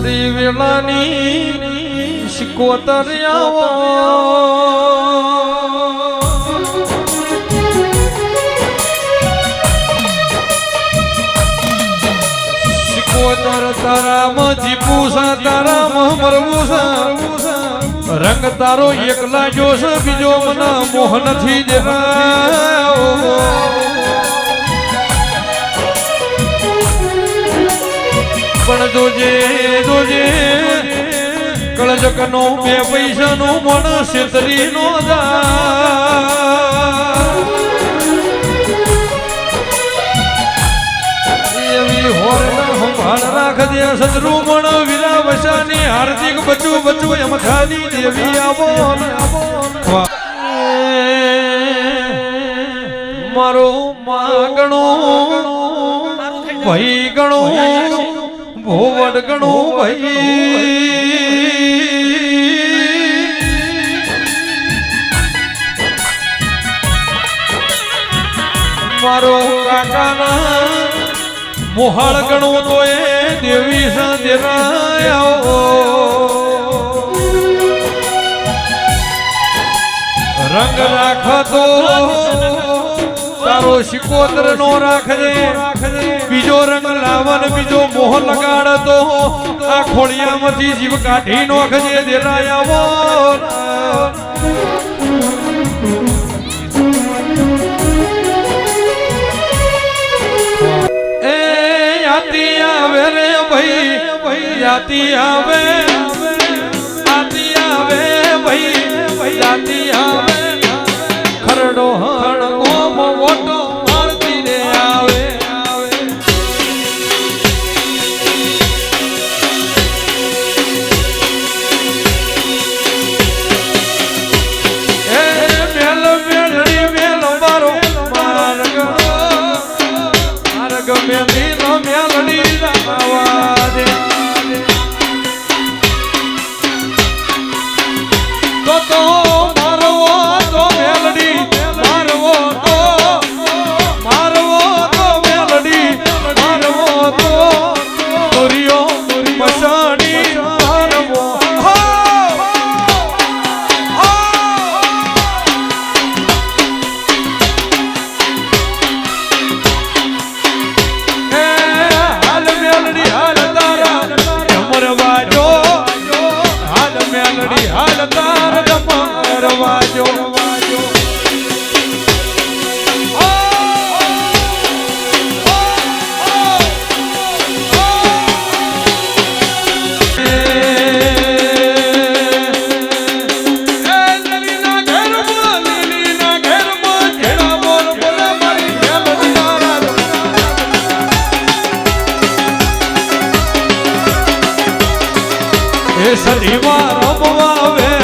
રાત્રિ વેળાની શિકોતર આવો શિકોતર તારામ જીપુસા તારામ મરવુસા રંગ તારો એકલા જોશ બીજો મને મોહ નથી જરા પણ જોજે જોજે કળજક નો 2 પૈસા નો મણ છેતરી નો એવી હોર સંભાળ રાખજે સદરૂમણ વીરા વસાની હાર્દિક બચું બચું એમ ખાલી દેવી આવો મારો માગણો ભાઈ ગણો ભોવડ ગણો ભાઈ મારો કાકાના મોહાળ ગણો તો એ દેવી સંજરાયો રંગ રાખતો તારો શિકોતર નો રાખજે બીજો રંગ લાવન બીજો મોહ લગાડતો આ ખોળિયામાંથી જીવ કાઢી નોખજે દેરાયાવો એ યાતી આવે રે ભાઈ યાતી આવે આતી આવે ભાઈ યાતી આવે ખરડો હણ ગોમ ઓટો મારતી રે આવે એ મેલ મેલડી મેલ મારો માર્ગ મેલી નો મેલડી આવા દે તો મારવો તો મેલડી મારવો તો મેલડી મારવો તો દોરિયો મસાણી મારવો હાલ મેલડી હાલ તારા અમરવાજો હાલ મેલડી હાલ તારા અમરવાજો સદીમાં રમવા આવે